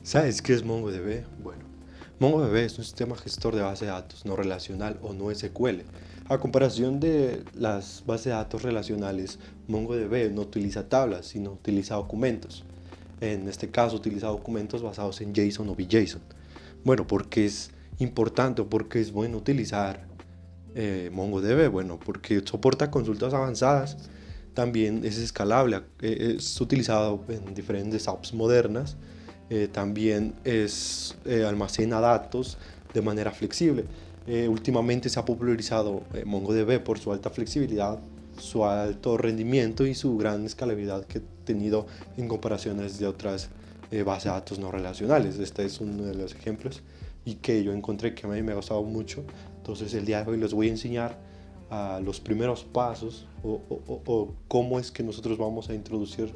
¿Sabes qué es MongoDB? Bueno, MongoDB es un sistema gestor de base de datos no relacional o no SQL. A comparación de las bases de datos relacionales, MongoDB no utiliza tablas, sino utiliza documentos. En este caso utiliza documentos basados en JSON o BJSON. Bueno, ¿porque es importante o porque es bueno utilizar MongoDB? Bueno, porque soporta consultas avanzadas, también es escalable, es utilizado en diferentes apps modernas, también almacena datos de manera flexible. Últimamente se ha popularizado MongoDB por su alta flexibilidad, su alto rendimiento y su gran escalabilidad que ha tenido en comparaciones de otras bases de datos no relacionales. Este es uno de los ejemplos y que yo encontré que a mí me ha gustado mucho. Entonces el día de hoy les voy a enseñar los primeros pasos o cómo es que nosotros vamos a introducir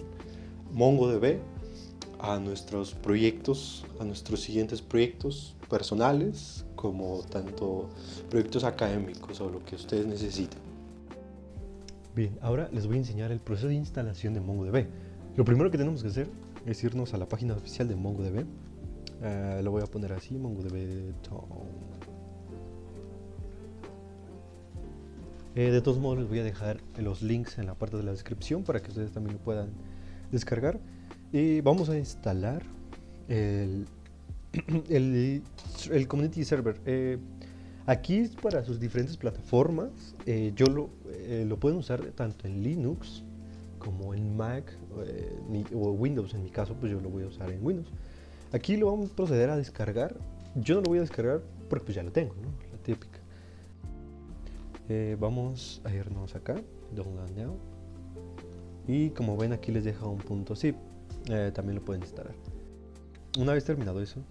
MongoDB a nuestros proyectos, a nuestros siguientes proyectos personales, como tanto proyectos académicos o lo que ustedes necesiten. Bien, ahora les voy a enseñar el proceso de instalación de MongoDB. Lo primero que tenemos que hacer es irnos a la página oficial de MongoDB. Lo voy a poner así, MongoDB. De todos modos les voy a dejar los links en la parte de la descripción para que ustedes también lo puedan descargar. Y vamos a instalar el, el Community Server. Aquí es para sus diferentes plataformas. Lo pueden usar tanto en Linux como en Mac o Windows. En mi caso, pues yo lo voy a usar en Windows. Aquí lo vamos a proceder a descargar. Yo no lo voy a descargar porque pues ya lo tengo, ¿no? La típica. Vamos a irnos acá, Download Now. Y como ven, aquí les deja un .zip. También lo pueden instalar. Una vez terminado eso,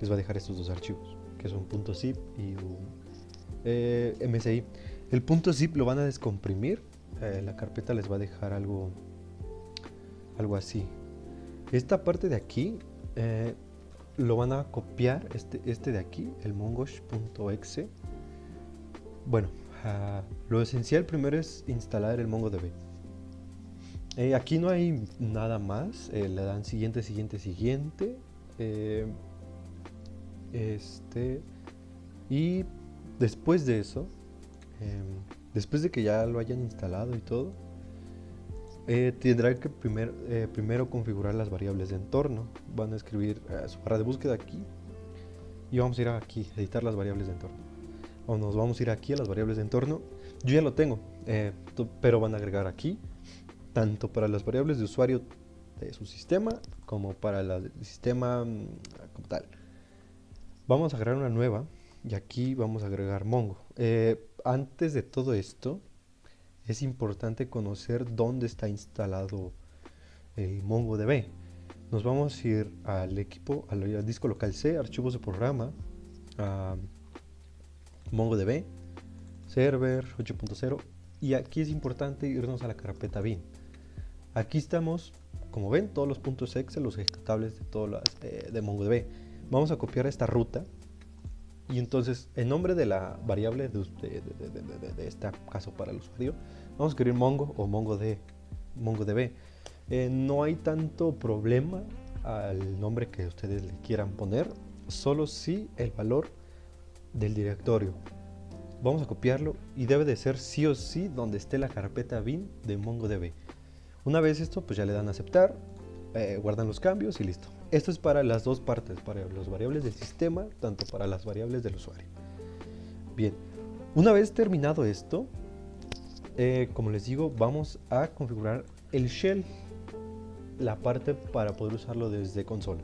les va a dejar estos dos archivos, que son .zip y un MSI. El .zip lo van a descomprimir. La carpeta les va a dejar algo así. Esta parte de aquí lo van a copiar, este de aquí, el mongosh.exe. Bueno, lo esencial primero es instalar el MongoDB. Aquí no hay nada más, le dan siguiente. Y después de eso, después de que ya lo hayan instalado y todo, tendrán que primero configurar las variables de entorno. Van a escribir su barra de búsqueda aquí y vamos a ir aquí, editar las variables de entorno. O nos vamos a ir aquí a las variables de entorno. Yo ya lo tengo, pero van a agregar aquí tanto para las variables de usuario de su sistema como para el sistema como tal. Vamos a agregar una nueva y aquí vamos a agregar Mongo. Antes de todo esto es importante conocer dónde está instalado el MongoDB. Nos vamos a ir al equipo, al disco local C, archivos de programa, a MongoDB, server 8.0, y aquí es importante irnos a la carpeta bin. Aquí estamos, como ven, todos los puntos .exe, los ejecutables de todas las de MongoDB. Vamos a copiar esta ruta y entonces en nombre de la variable de este caso para el usuario, vamos a escribir Mongo o MongoDB. No hay tanto problema al nombre que ustedes le quieran poner, solo si el valor del directorio. Vamos a copiarlo y debe de ser sí o sí donde esté la carpeta bin de MongoDB. Una vez esto, pues ya le dan a aceptar, guardan los cambios y listo. Esto es para las dos partes, para las variables del sistema, tanto para las variables del usuario. Bien, una vez terminado esto, como les digo, vamos a configurar el shell, la parte para poder usarlo desde consola.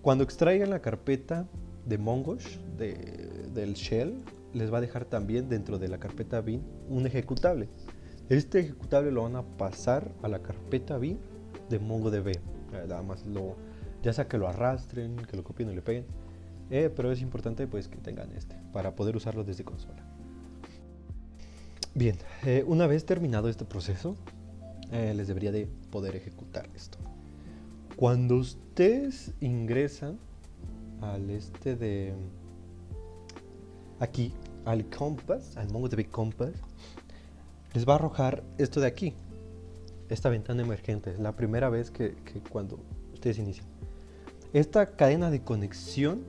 Cuando extraigan la carpeta de Mongosh del shell, les va a dejar también dentro de la carpeta bin un ejecutable. Este ejecutable lo van a pasar a la carpeta bin de MongoDB. Nada más ya sea que lo arrastren, que lo copien o le peguen, pero es importante pues que tengan para poder usarlo desde consola. Bien, una vez terminado este proceso, les debería de poder ejecutar esto. Cuando ustedes ingresan al aquí, al Compass, al MongoDB Compass, les va a arrojar esto de aquí, esta ventana emergente. Es la primera vez que cuando ustedes inician. Esta cadena de conexión,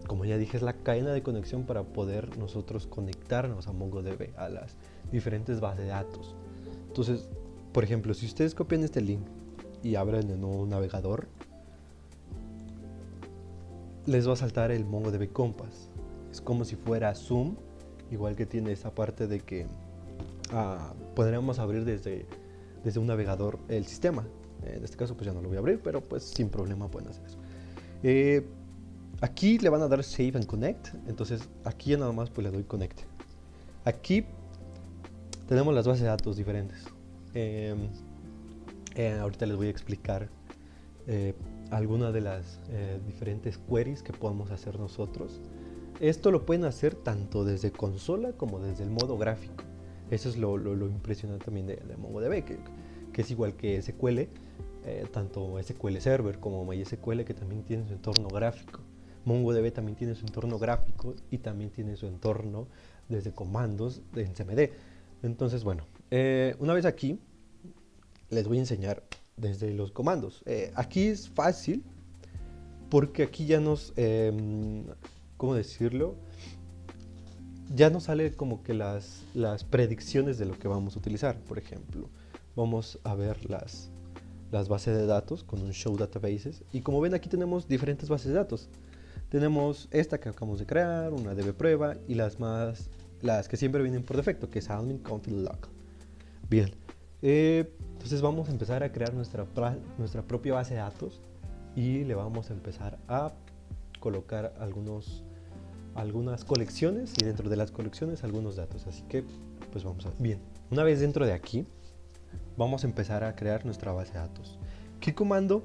como ya dije, es la cadena de conexión para poder nosotros conectarnos a MongoDB, a las diferentes bases de datos. Entonces, por ejemplo, si ustedes copian este link y abren en un navegador, les va a saltar el MongoDB Compass. Es como si fuera Zoom, igual que tiene esa parte de que podríamos abrir desde un navegador el sistema. En este caso pues ya no lo voy a abrir, pero pues sin problema pueden hacer eso. Aquí le van a dar Save and Connect, entonces aquí ya nada más pues le doy Connect. Aquí tenemos las bases de datos diferentes. Ahorita les voy a explicar algunas de las diferentes queries que podemos hacer nosotros. Esto lo pueden hacer tanto desde consola como desde el modo gráfico. Eso es lo impresionante también de MongoDB, que es igual que SQL, tanto SQL Server como MySQL, que también tiene su entorno gráfico. MongoDB también tiene su entorno gráfico y también tiene su entorno desde comandos en CMD. Entonces, bueno, una vez aquí, les voy a enseñar desde los comandos. Aquí es fácil porque aquí ya nos, ¿cómo decirlo? Ya nos sale como que las predicciones de lo que vamos a utilizar. Por ejemplo, vamos a ver las bases de datos con un show databases, y como ven aquí tenemos diferentes bases de datos. Tenemos esta que acabamos de crear, una DB prueba, y las que siempre vienen por defecto, que es admin config local. Bien, entonces vamos a empezar a crear nuestra propia base de datos y le vamos a empezar a colocar algunas colecciones, y dentro de las colecciones algunos datos. Así que pues vamos a ver. Bien, una vez dentro de aquí vamos a empezar a crear nuestra base de datos. ¿Qué comando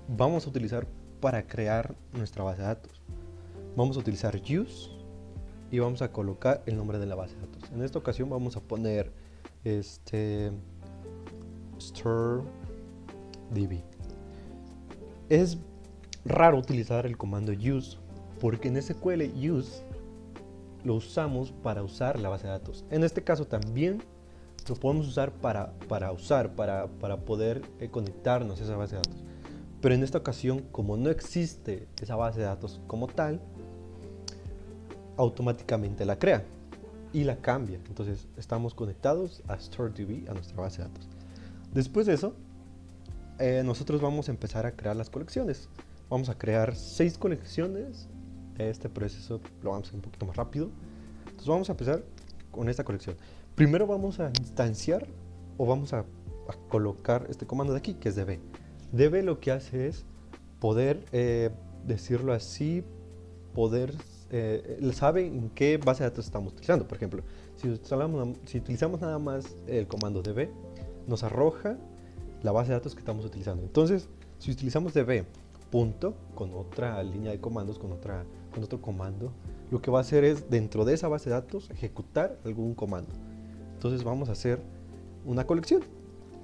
vamos a utilizar para crear nuestra base de datos? Vamos a utilizar use y vamos a colocar el nombre de la base de datos. En esta ocasión vamos a poner storedb. Es raro utilizar el comando use porque en SQL use lo usamos para usar la base de datos. En este caso también lo podemos usar para poder conectarnos a esa base de datos. Pero en esta ocasión, como no existe esa base de datos como tal, automáticamente la crea y la cambia. Entonces estamos conectados a storedb, a nuestra base de datos. Después de eso, nosotros vamos a empezar a crear las colecciones. Vamos a crear 6 colecciones. Este proceso lo vamos a hacer un poquito más rápido. Entonces vamos a empezar con esta colección. Primero vamos a instanciar o vamos a colocar este comando de aquí, que es db. Db lo que hace es poder, decirlo así, sabe en qué base de datos estamos utilizando. Por ejemplo, si utilizamos nada más el comando db, nos arroja la base de datos que estamos utilizando. Entonces, si utilizamos db punto con otra línea de comandos, con otro comando, lo que va a hacer es, dentro de esa base de datos, ejecutar algún comando. Entonces vamos a hacer una colección.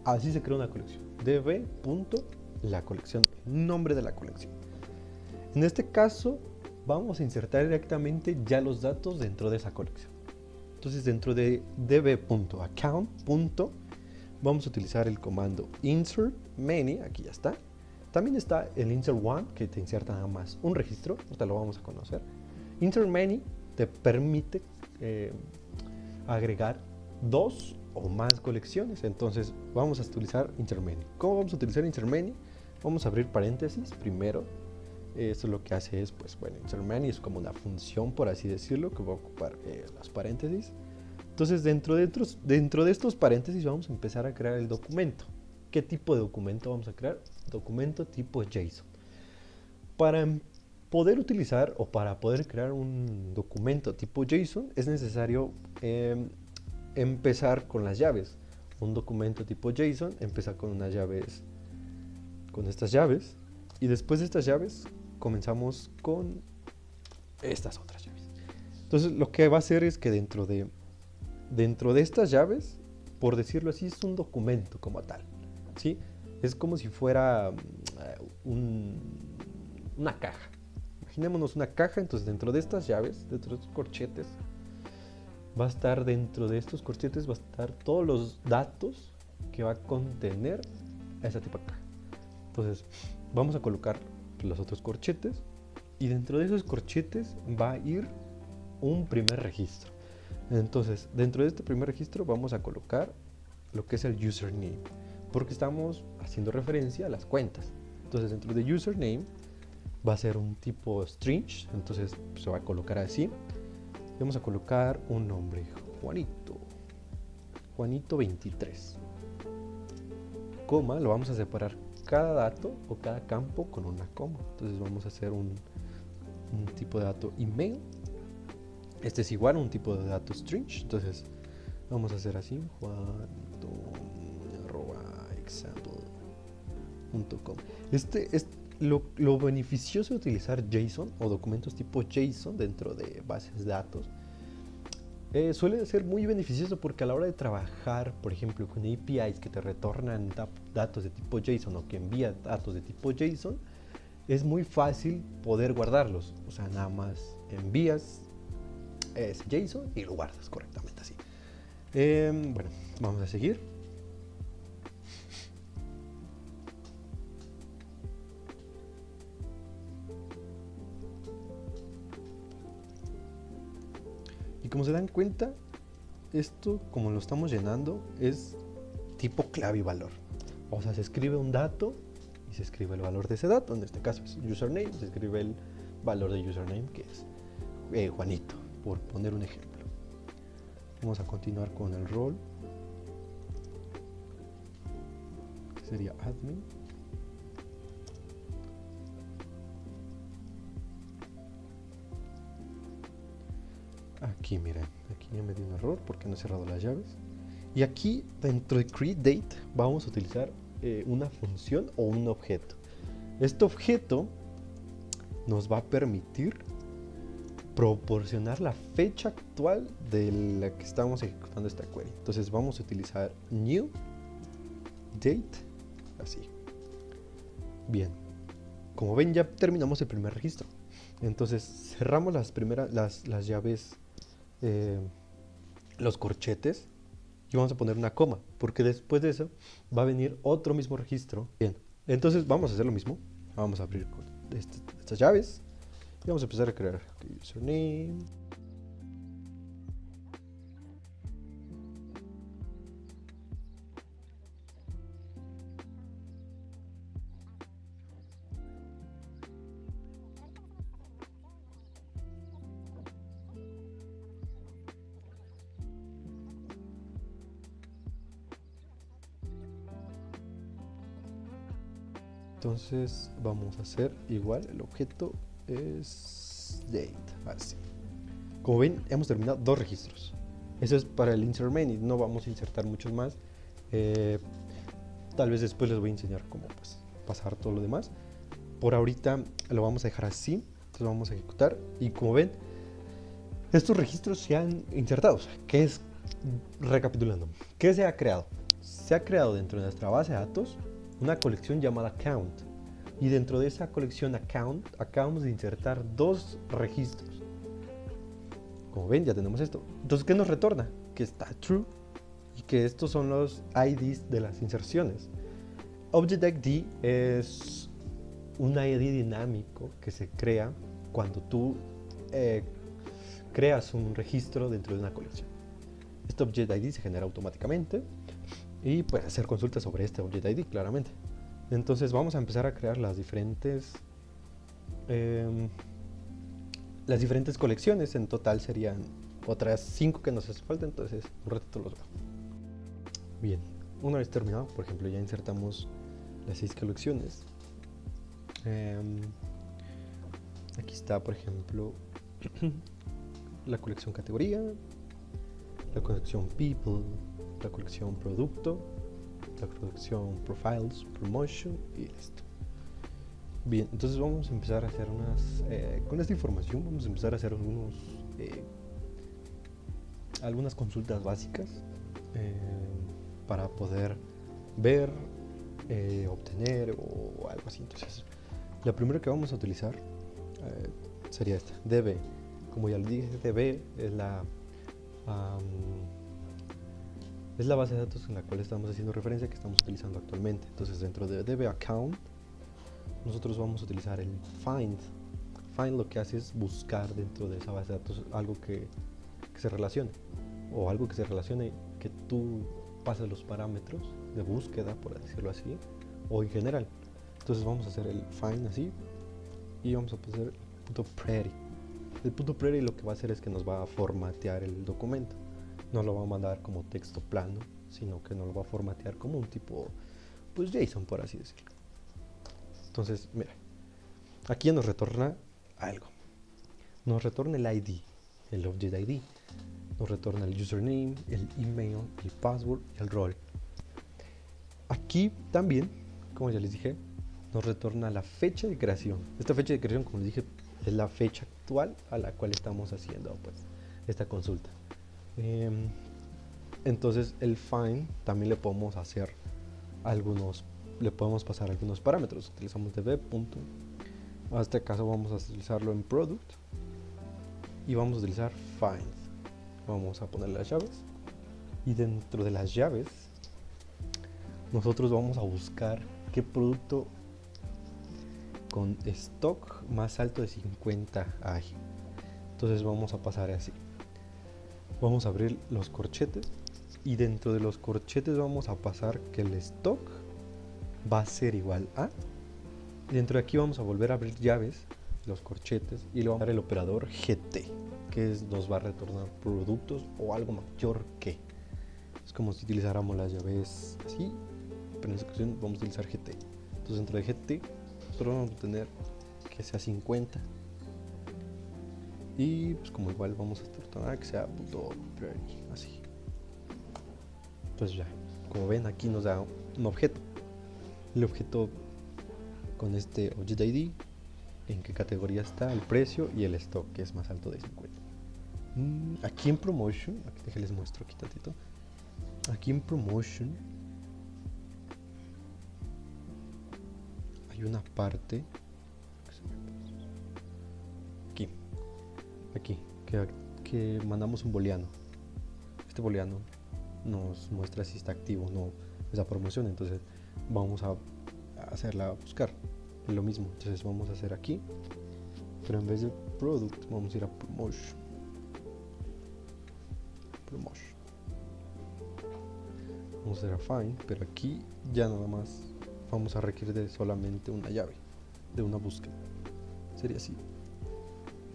Así se crea una colección. db punto la colección, nombre de la colección. En este caso vamos a insertar directamente ya los datos dentro de esa colección. Entonces dentro de db.account. Vamos a utilizar el comando insert many, aquí ya está. También está el insert one, que te inserta nada más un registro, ahorita lo vamos a conocer. Insert many te permite agregar 2 o más colecciones. Entonces vamos a utilizar insert many. ¿Cómo vamos a utilizar insert many? Vamos a abrir paréntesis primero. Esto lo que hace es, pues bueno, insert many es como una función, por así decirlo, que va a ocupar las paréntesis. Entonces dentro de estos paréntesis vamos a empezar a crear el documento. ¿Qué tipo de documento vamos a crear? Documento tipo JSON. Para poder utilizar o para poder crear un documento tipo JSON es necesario empezar con las llaves. Un documento tipo JSON empieza con unas llaves, con estas llaves, y después de estas llaves comenzamos con estas otras llaves. Entonces lo que va a hacer es que dentro de estas llaves, por decirlo así, es un documento como tal, ¿sí? Es como si fuera una caja. Imaginémonos una caja. Entonces dentro de estas llaves, dentro de estos corchetes, va a estar todos los datos que va a contener esa tipo de caja. Entonces vamos a colocar los otros corchetes y dentro de esos corchetes va a ir un primer registro. Entonces dentro de este primer registro vamos a colocar lo que es el username, porque estamos haciendo referencia a las cuentas. Entonces dentro de username va a ser un tipo string, entonces se va a colocar así. Vamos a colocar un nombre, Juanito 23, coma, lo vamos a separar cada dato o cada campo con una coma. Entonces vamos a hacer un tipo de dato email. Este es igual a un tipo de dato string. Entonces vamos a hacer así, juanito@example.com. Este es lo beneficioso de utilizar JSON o documentos tipo JSON dentro de bases de datos. Suele ser muy beneficioso porque a la hora de trabajar, por ejemplo, con APIs que te retornan datos de tipo JSON o que envían datos de tipo JSON, es muy fácil poder guardarlos. O sea, nada más envías ese JSON y lo guardas correctamente así. Bueno, vamos a seguir. Y como se dan cuenta, esto, como lo estamos llenando, es tipo clave y valor. O sea, se escribe un dato y se escribe el valor de ese dato. En este caso es username, se escribe el valor de username, que es Juanito, por poner un ejemplo. Vamos a continuar con el rol, que sería admin. Aquí, miren, aquí ya me dio un error porque no he cerrado las llaves. Y aquí, dentro de createDate, vamos a utilizar una función o un objeto. Este objeto nos va a permitir proporcionar la fecha actual de la que estamos ejecutando esta query. Entonces vamos a utilizar new date, así. Bien, como ven ya terminamos el primer registro. Entonces cerramos las llaves, los corchetes, y vamos a poner una coma, porque después de eso va a venir otro mismo registro. Bien, entonces vamos a hacer lo mismo. Vamos a abrir estas llaves y vamos a empezar a crear username. Entonces vamos a hacer igual, el objeto es date, así. Como ven, hemos terminado 2 registros. Eso es para el insert main y no vamos a insertar muchos más. Tal vez después les voy a enseñar cómo pues, pasar todo lo demás. Por ahorita lo vamos a dejar así. Entonces vamos a ejecutar y como ven, estos registros se han insertado. ¿Qué es? Recapitulando, ¿qué se ha creado? Se ha creado dentro de nuestra base de datos una colección llamada account, y dentro de esa colección account acabamos de insertar 2 registros. Como ven, ya tenemos esto. Entonces, ¿qué nos retorna? Que está true y que estos son los IDs de las inserciones. Object ID es un ID dinámico que se crea cuando tú creas un registro dentro de una colección. Este Object ID se genera automáticamente y puedes hacer consultas sobre este Object ID, claramente. Entonces vamos a empezar a crear las diferentes colecciones. En total serían otras 5 que nos hace falta, entonces un ratito los veo. Bien, una vez terminado, por ejemplo, ya insertamos las 6 colecciones. Aquí está, por ejemplo, la colección categoría, la colección people, la colección producto, la colección profiles, promotion y esto. Bien, entonces vamos a empezar a hacer con esta información vamos a empezar a hacer algunas consultas básicas para poder ver, obtener o algo así. Entonces, la primera que vamos a utilizar sería esta, db. Como ya le dije, db es la base de datos en la cual estamos haciendo referencia, que estamos utilizando actualmente. Entonces, dentro de db account nosotros vamos a utilizar el find. Find lo que hace es buscar dentro de esa base de datos algo que se relacione, o algo que se relacione, que tú pases los parámetros de búsqueda, por decirlo así, o en general. Entonces vamos a hacer el find así y vamos a poner el punto pretty. El punto pretty lo que va a hacer es que nos va a formatear el documento. No lo va a mandar como texto plano, sino que nos lo va a formatear como un tipo, pues JSON, por así decirlo. Entonces, mira, aquí ya nos retorna algo. Nos retorna el ID, el Object ID. Nos retorna el username, el email, el password y el role. Aquí también, como ya les dije, nos retorna la fecha de creación. Esta fecha de creación, como les dije, es la fecha actual a la cual estamos haciendo pues esta consulta. Entonces el find también le podemos hacer le podemos pasar algunos parámetros. Utilizamos db. En este caso vamos a utilizarlo en product y vamos a utilizar find. Vamos a poner las llaves y dentro de las llaves nosotros vamos a buscar qué producto con stock más alto de 50 hay. Entonces vamos a pasar así. Vamos a abrir los corchetes y dentro de los corchetes vamos a pasar que el stock va a ser igual a. Dentro de aquí vamos a volver a abrir llaves, los corchetes, y le vamos a dar el operador GT, que nos va a retornar productos o algo mayor que. Es como si utilizáramos las llaves así, pero en esta ocasión vamos a utilizar GT. Entonces dentro de GT nosotros vamos a tener que sea 50 y pues como igual vamos a retornar que sea .pretty, así. Pues ya, como ven aquí nos da un objeto. El objeto con este Object ID, en qué categoría está, el precio y el stock que es más alto de 50. Aquí en Promotion, aquí les muestro aquí tantito. Aquí en Promotion hay una parte aquí que mandamos un booleano. Este booleano nos muestra si está activo o no esa promoción, entonces vamos a hacerla buscar. Es lo mismo, entonces vamos a hacer aquí, pero en vez de product vamos a ir a promotion. Vamos a hacer a find, pero aquí ya nada más vamos a requerir de solamente una llave de una búsqueda. Sería así.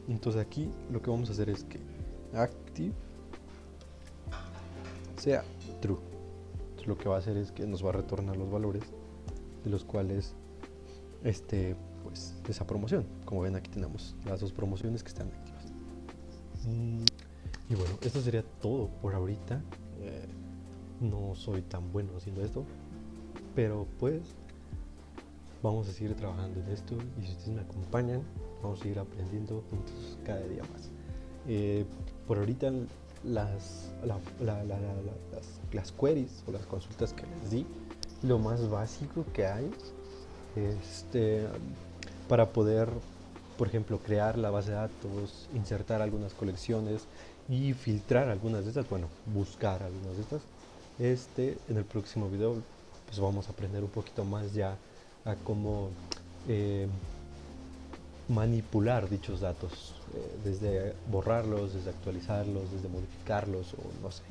Entonces aquí lo que vamos a hacer es que active sea true. Entonces lo que va a hacer es que nos va a retornar los valores de los cuales pues esa promoción. Como ven, aquí tenemos las dos promociones que están activas. Y bueno, esto sería todo por ahorita. No soy tan bueno haciendo esto, pero pues vamos a seguir trabajando en esto y si ustedes me acompañan vamos a ir aprendiendo juntos cada día más. Por ahorita las queries o las consultas que les di, lo más básico que hay para poder, por ejemplo, crear la base de datos, insertar algunas colecciones y filtrar algunas de estas, bueno, buscar algunas de estas. En el próximo video pues vamos a aprender un poquito más ya a cómo manipular dichos datos, desde borrarlos, desde actualizarlos, desde modificarlos o no sé.